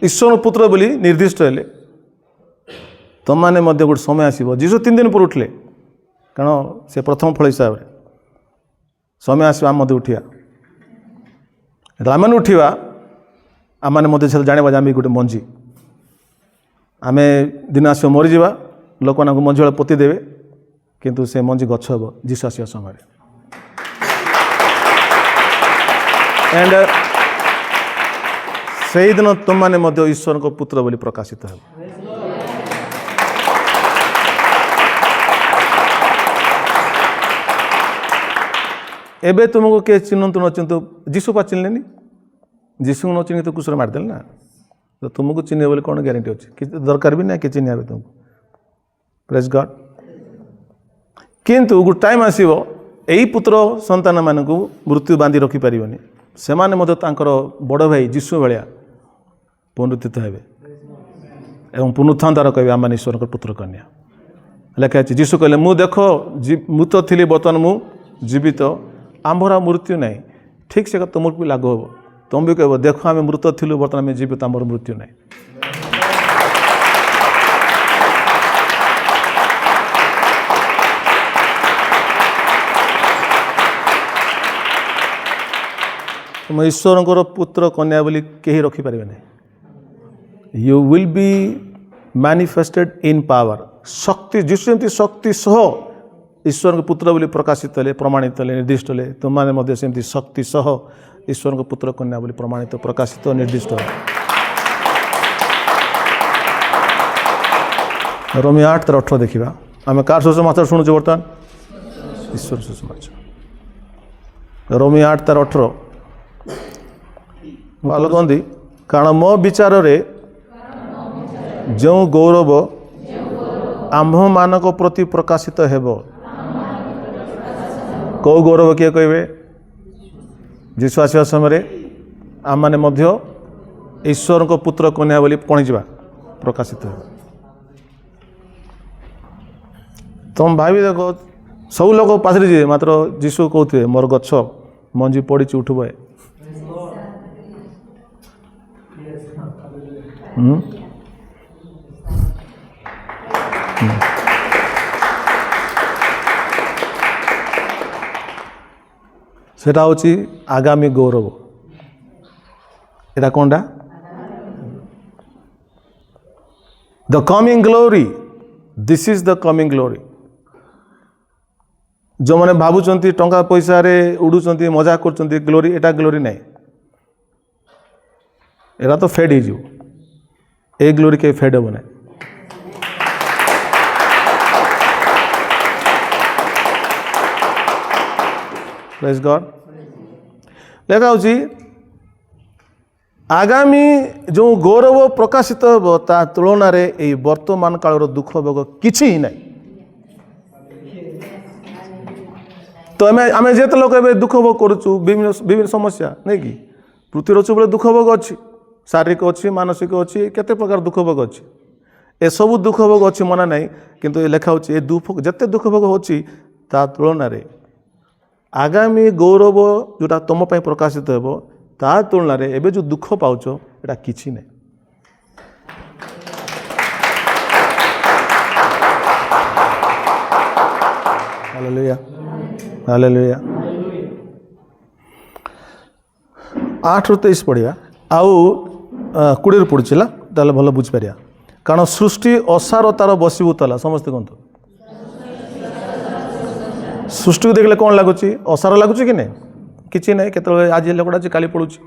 ईश्वर पुत्र बोली निर्दिष्ट हेले तुम मैंने गोटे समय आसो जीशु 3 दिन पर उठले कारण से प्रथम फल हिसाब से समय आसो आम उठा आम उठा आम जाना आम गोटे मंजी आम दिन आस मरीजा लोक मान मंजी भाई पोती देवे किंतु से मंजी गछ हे जीशु आसा समय एंड से ही दिन तुम मैंने ईश्वर को पुत्र बोली प्रकाशित हो एबे तुमको किए चिन्हतु न चिन्हतु जीशु पा चिन्हलेनी जीशु न चिन्ह तो कुशल मारदेल ना तो तुमको चिन्ह बोले कौन ग्यारंटी अच्छी कि दरकार भी ना कि चिन्ह तुमको प्रेज गॉड किंतु गोटे टाइम आसो यही पुत्र संतान मान मृत्यु बांधि रखिपर से बड़ भाई जीशु भाया पुनरुत्थित हेबे एवं पुनरुत्थान द्वारा कहे आम ईश्वर पुत्र कन्या लेखा है जीशु कहले मु देख मृत थी बर्तमान मु जीवित आमर मृत्यु ना ठीक से तुमको भी लागू हे तुम भी कह देख आम मृत थिलु बर्तमान आम जीवित आमर मृत्यु ना तुम ईश्वर पुत्र कन्या बोली कहीं रखिपर ना you will be manifested in power शक्ति जिसमें शक्ति सह ईश्वर के पुत्र बोली प्रकाशित हेले प्रमाणित हेले निर्दिष्ट हेले तुम मैंने सेमती शक्ति सह ईश्वर के पुत्र कन्या बोली प्रमाणित प्रकाशित निर्दिष्ट हो रोमी 8:18 देखा आम कार सुसमाचार शुणुचे बर्तमान ईश्वर सुसमाचार रोमी 8:18 भाल कहती कारण मो विचार रे जो गौरव आम्भ मानक प्रति प्रकाशित हेब कौ गौरव किए कहे जीशु आसवा समय आम मैंने ईश्वर को पुत्र कन्या बोली कौन जा प्रकाशित हो तुम भाभी देख सब लोग पासरी जे मात्र जीशु कहते मोर गछ मंजी पड़ी उठब सेटा होची आगामी गौरव एटा कोनडा the coming glory this is the coming glory जो मैंने भावुंट टंका पैसा रे उड़ुंट मजा कर ग्लोरी एटा ग्लोरी नहीं एरा तो फेड हो ए ग्लोरी के फेड हे ना प्रेज गॉड लेखा होची आगामी जो गौरव प्रकाशित हो ता तुलन में वर्तमान काल दुख भोग किछि ही नहीं तो आम जिते लोक दुख भोग करुचु विभिन्न समस्या नहीं कि पृथ्वी सब दुख भोग अच्छी शारीरिक अच्छी मानसिक अच्छी केते प्रकार दुख भोग अच्छी ए सब दुख भोग अच्छी मना नहीं किंतु ये लेखा होची दुख जिते दुख भोग होची ता तुलन में आगामी गौरव जोटा तुम प्रकाशित हो ता तुलन में एबे जो दुख पाउछ एटा किछि नहीं हालेलुया हालेलुया 8 ରୁ 23 पढ़िया आउ 20 ରୁ पढ़ुछिला ताले भलो बुझ परिया कारण सृष्टि असारतार बसीभूतला समस्त कहतु सृष्टि को देखले कौन लगुच असार लगुच कि नहीं किसी नहीं केतले आज लोकटा अच्छी काली पड़ुची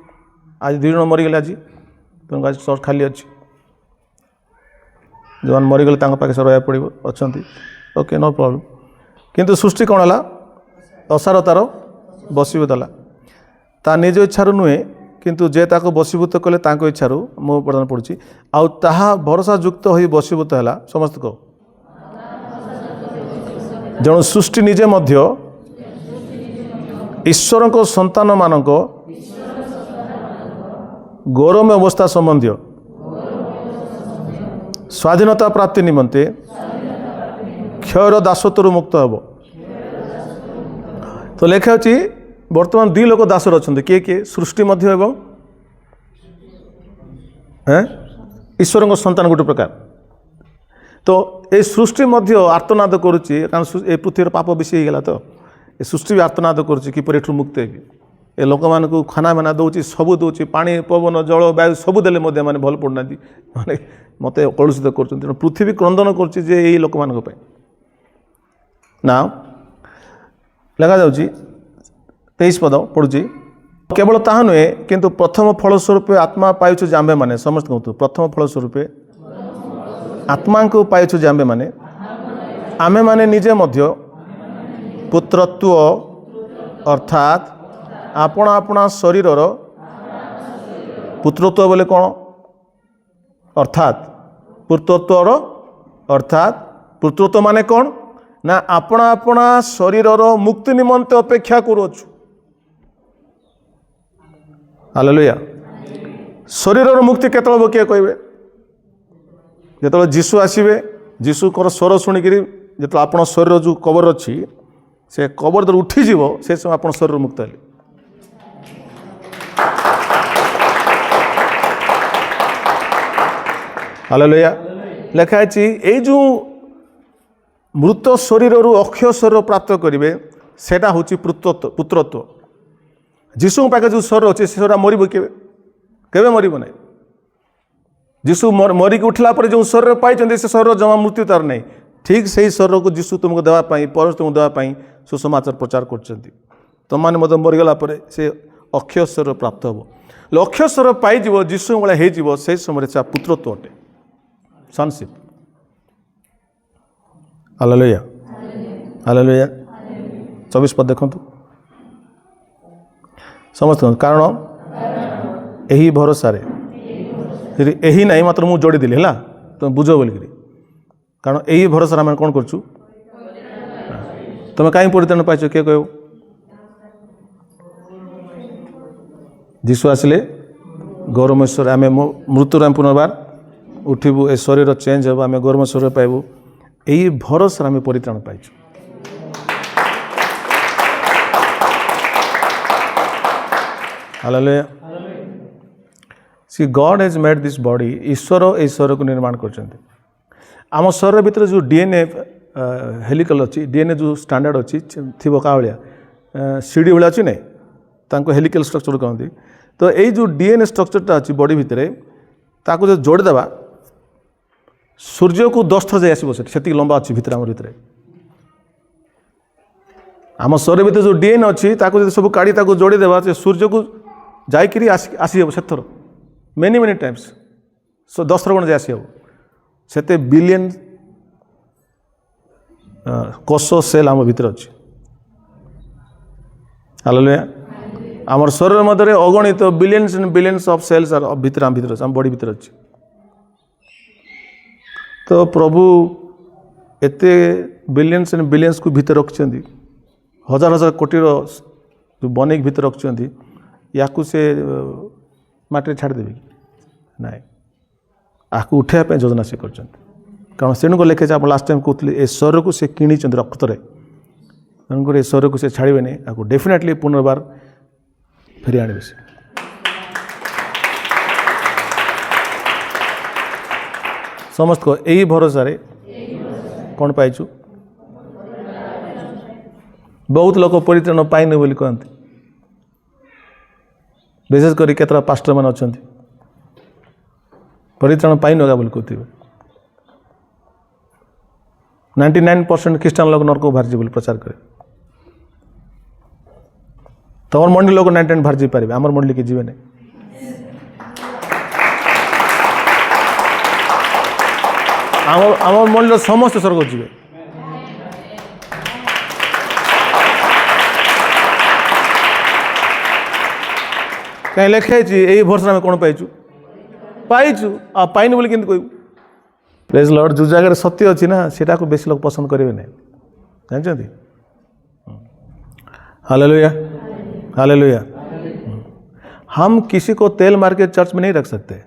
आज 2 जन मरीगले आज तेणु आज सर्च खाली अच्छी जो मैंने मरीगले पाखे रहा पड़ो अच्छा ओके नो प्रॉब्लम किंतु सृष्टि कौन है असारतार बसीभूतला ता निज इच्छार नुहे किंतु जे ताको बसीभूत कले ताको इच्छार मु प्रदान पड़ुची आउ ताहा भरोसा युक्त हो बसीभूत है समस्त को जन सृष्टि निजे मध्य ईश्वर को संतान मानक गौरव अवस्था संबंधी स्वाधीनता प्राप्ति निमंते क्षयर दासत्व मुक्त हम तो लेखा अच्छी बर्तमान 2 लोक दासर अच्छा किए किए सृष्टि मध्य एवं ईश्वर को संतान गोटे प्रकार तो ये सृष्टि मध्य आर्तनाद करुच्ची कारण ये पृथ्वीर पाप बेसी हो गला तो ये सृष्टि भी आर्तनाद करुच्ची किपर एठू मुक्त है ये लोक मान खाना माना दौर सबू दौर पानी पवन जल वायु सबू देले मैंने भल पड़ना माने मत कलुषित कर पृथ्वी क्रंदन कर लोक मान ना लगा जाऊँगी 23 पद पढ़ुची केवल ताहा नुहे किंतु प्रथम फलस्वरूप आत्मा पाइछु जाम्बे माने समस्त कहतु प्रथम फलस्वरूप आत्मा को पाइछु जाम्बे माने आमे माने निजे मध्य पुत्रत्व अर्थात आपना आपना शरीरर पुत्रत्व बोले कौन अर्थात पुत्रत्वर अर्थात पुत्रत्व माने कौन ना आपना आपना शरीरर मुक्ति निमंते अपेक्षा करुछु हालेलुया शरीरर मुक्ति केतल किए कहबे जो जीशु आसवे जीशु को स्वर शुणिक जो आप शरीर जो कबर अच्छी से कबर जो उठीज से समय आप शरीर मुक्त है हालेलुया लिखाई ये जो मृत शरीर अक्षय शरीर प्राप्त करेंगे सेटा हूँ पुत्रत्व जीशु पाखे जो शरीर अच्छे से मरब केवे मरब ना जीशु मरिक उठला पर जो शरीर पाई से शरीर जमा मृत्यु तार नहीं ठीक से ही शरीर को जीशु तुमको देवाई पर तुमको देवाई सुसमाचार प्रचार कर तुम मैंने मत मरीगला से अक्षय शरीर प्राप्त हम अक्षय शरीर पाई जीशु भाई हो समय से पुत्रत्व अटे सनशिप हालेलुया हालेलुया 24 पद देखो समस्त कारण यही भरोसा यही नहीं मात्र मुझे जोड़ी दिली है तुम बुझ बोलिक कारण यही भरोसा आम कौन करूँ तुम कहीं परित्राण पाइछ किए कह जीशु आसिले गौरमेश्वर आम मृत्यु आम पुनर्बार उठबू ए शरीर चेंज हम आम गौरमेश्वर पाइबू यही भरोसा आम परित्राण पाई। Hallelujah. See God has made this body, ईश्वर ए शरीर को निर्माण करछन्ते। आम शरीर भितर जो डीएनए हेलिकल अच्छी, डीएनए जो स्टैंडर्ड अच्छी थी का भाया सीढ़ी भाया अच्छी नहीं हेलिकल स्ट्रक्चर कहते। तो यही जो डीएनए स्ट्रक्चरटा अच्छी बॉडी भितर ताको जो जोड़देवा सूर्य को 10 थर जाए आसो से लंबा अच्छी भितर आम भितर आम शरीर भितर जो डीएनए अच्छी ताको सब काढ़ी जोड़देवा से सूर्य को जाकि आसीहब से थर मेनी मेनी टाइम्स 10 थर जाए आसीहब से बिलियन कोष सेल आम भितर अच्छी। हालेलुया। आमर शरीर मध्य अगणित billions and billions of cells are भितर आम भितर आम बॉडी भितर अच्छी। तो प्रभु एते बिलियंस एंड बिलियंस को भितर रखिंट, हजार हजार कोटी जो बनैक भितर रखिंट, या से माटी छाड़देवी ना आपको उठाइवाई योजना से कर कारण से लिखे आप लास्ट टाइम कहते ए शरीर को से किणी रक्तरे तेणुक ए शरीर को से छाड़े नहीं आपको डेफिनेटली पुनर्बार फेरी आने से। समस्त को यही भरोसा कौन पाइचु बहुत लोग परित्राण पाइने बोली कहते, विशेषकर केतरा पास्टर मान अच्छा परित्राण पाइनगा बोली कहते 99% ख्रीस्टान लोग नरक को बाहर बोली प्रचार करे। तमर मंडली लोग 99 बाहर जापारे आमर मंडली के जीवे नहीं। आम मंडल समस्त स्वर्ग जी कहीं लिखाई यही भरोसा में कौन पाइचु पाइचु आ पाइन बोली केमती कहू। Praise Lord. जो जगह सत्य अच्छी ना सेटा को बेसी लोग पसंद करेंगे नहीं जानते। Hallelujah hallelujah. हम किसी को तेल मार के चर्च में नहीं रख सकते,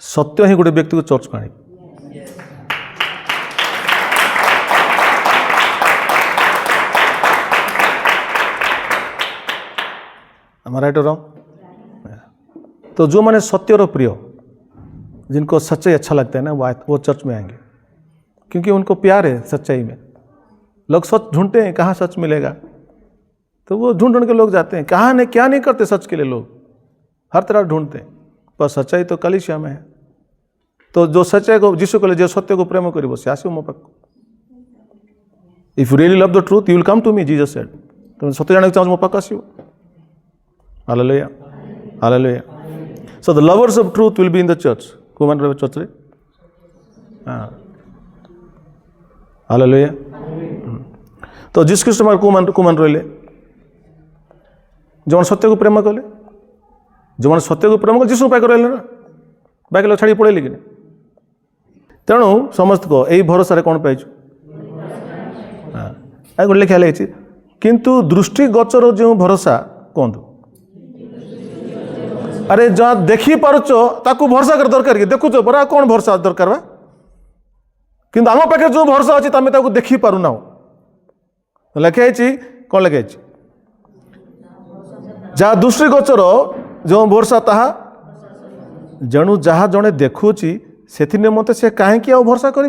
सत्य ही गोटे व्यक्ति को चर्च को आने। हमारा राइट रॉन्ग। तो जो माने सत्य और प्रिय जिनको सच्चाई अच्छा लगता है ना वो चर्च में आएंगे क्योंकि उनको प्यार है सच्चाई में। लोग सच ढूंढते हैं कहाँ सच मिलेगा तो वो ढूंढ ढूंढ के लोग जाते हैं। कहाँ नहीं क्या नहीं करते सच के लिए, लोग हर तरह ढूंढते हैं पर सच्चाई तो कलीसिया में है। तो जो सच्चाई को जिसको कहले जो सत्य को प्रेम करिबो से आसियो मो पाक। If you really love the truth you will come to me Jesus said. तुम सत्य जाने चाहो मो पाक आसियो। Hallelujah hallelujah. So the lovers of truth will be in the church. को मान रहे चर्च रे हाँ हालेलुया। तो जिस कृष्ण मार को मान रहे जो सत्य को प्रेम कले जो सत्य को प्रेम कले जिसको पाक रहे ना बाकी लोग छाड़ी पड़े कि तेणु समस्त को यही भरोसा कौन पाइचु हाँ गोटे लिखा लगी किंतु दृष्टिगोचर जो भरोसा कहतु अरे जहाँ देखी पारुच ताकू भरोसा कर दरकार कि देखुच बरा कौन भरोसा दरकार बा किंतु आम पाखे जो भरोसा अच्छी तमें ताकू देखी पारुना लिखाई कौन लिखाई जहाँ दृष्टिगोचर जो भरोसा ताहा जणु जहाँ जड़े देखुची से निमंते से कहीं भरोसा कर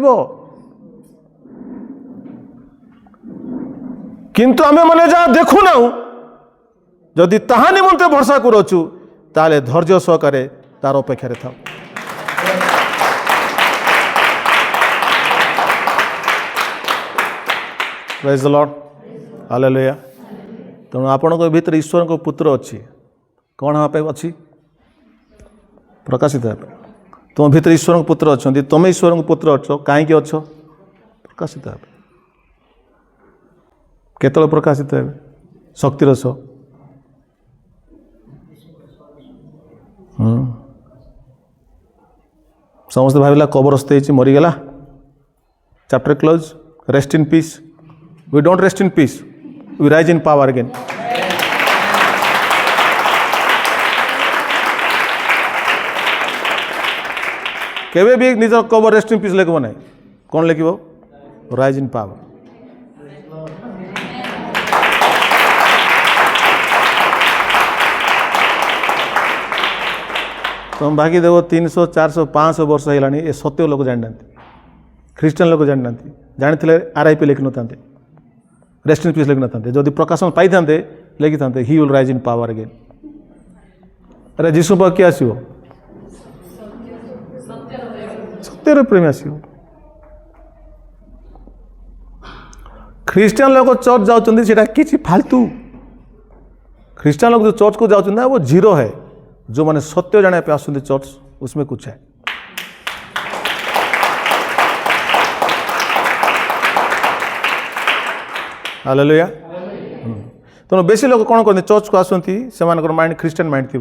किंतु आमे माने जहाँ देखु ना जदि ताहा निमंते भरोसा करूँ ताले धैर्य सहकारे तार अपेक्षा था। Praise the Lord hallelujah. तेणु आपण भीतर ईश्वर को पुत्र अच्छी कौन हाँ अच्छी प्रकाशित है तुम भीतर ईश्वर को पुत्र अच्छा तुम ईश्वर को पुत्र अच्छ कहीं अच्छ प्रकाशित है केतल प्रकाशित है शक्तिर सह समस्त भाविला कबरस्थ हो मरीगला chapter close rest in peace we don't rest in peace we rise in power again. केवे भी निज कबर रेस्ट इन पीस लिखब ना कौन लिख rise in power. तुम बाकी देखो 300 400 500 वर्ष है ये सत्य लोग जानी ना ख्रीस्टान लोग जानी ना जानी RIP लिखि न था रेस्ट इन पीस लिखि न था जदि प्रकाशन पाई था लिखि था he will rise in power again अरे जीशु पर किए आसो सत्यर प्रेमी आसो ख्रीस्टान लोग चर्च जाऊँ कि फालतू ख्रीस्टान लोग जो चर्च को जाऊँ ना वो जीरो है जो मैंने सत्य जाने पे आसुंदी चर्च उसमें कुछ है हालेलुया तो बेसी लोग कौन करते चर्च को आसती से माइंड ख्रीस्टान माइंड थी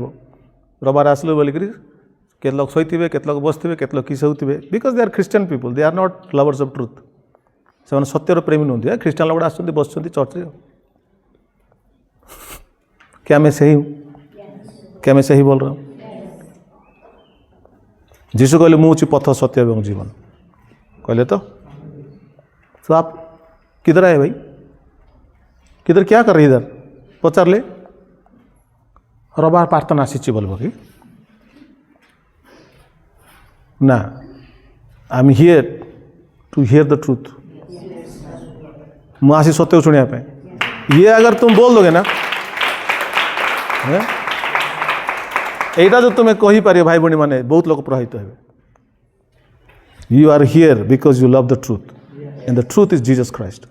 रबार आसलु बोलिक केत लोग शोथे केत लोग बसते केत लोग किस होते because they are Christian people they are not lovers of truth से सत्यर प्रेमी नुहति ख्रीस्टान लोग आसुंदी बस चर्च रे क्या मैं सही हूँ क्या मैं सही बोल रहा हूँ जीशु कहले मुझे पथ सत्य एवं जीवन कहले तो आप किधर आए भाई किधर क्या कर रहे इधर पचार ले रबार प्रार्थना आसी बोलबो कि ना I am here to hear the truth मुझे सत्य शुणा ये अगर तुम बोल दोगे ना एटा जो तुम्हें कही पारे भाई भणी माने बहुत लोग प्रभावित हे you are here because you love the truth and the truth is Jesus Christ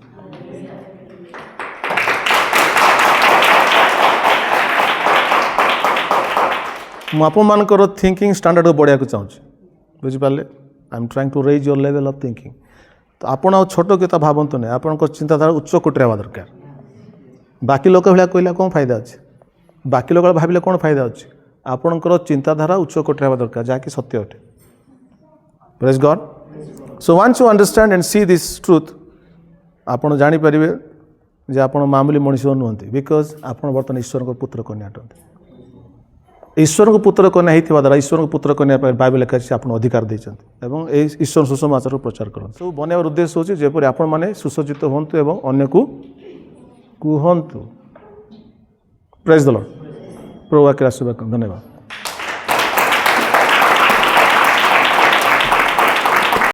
मुझे थिंकिंग स्टैंडर्ड को बढ़िया चाहूँ बुझिपारे I am trying to raise your level of thinking तो आपण आ छोट किता भावतु नहीं आपण चिंताधारा उच्च कोटि हवा दरकार बाकी लोक भाया कहला कौन फायदा अच्छे बाकी लोग भाविले कौन फायदा अच्छे आपणकर चिंताधारा उच्च कोटि हवा दरकार जहाँकि सत्य अटे praise God so once you understand and see this truth आपड़ जापर जे आप मामूली मनीष नुहति बिकज आप बर्तमान ईश्वर को पुत्र कन्या अटंती ईश्वर को पुत्र कन्या होता द्वारा ईश्वर को पुत्र कन्या बाइबल लिखा आप अधिकार देते ईश्वर सुसमाचार को प्रचार करते सब बनवार उद्देश्य होची जेपरि आपण माने सुसज्जित होंतु एवं अन्य को कुहंतु प्रेज द लॉर्ड प्रभु आशीर्वाद धन्यवाद।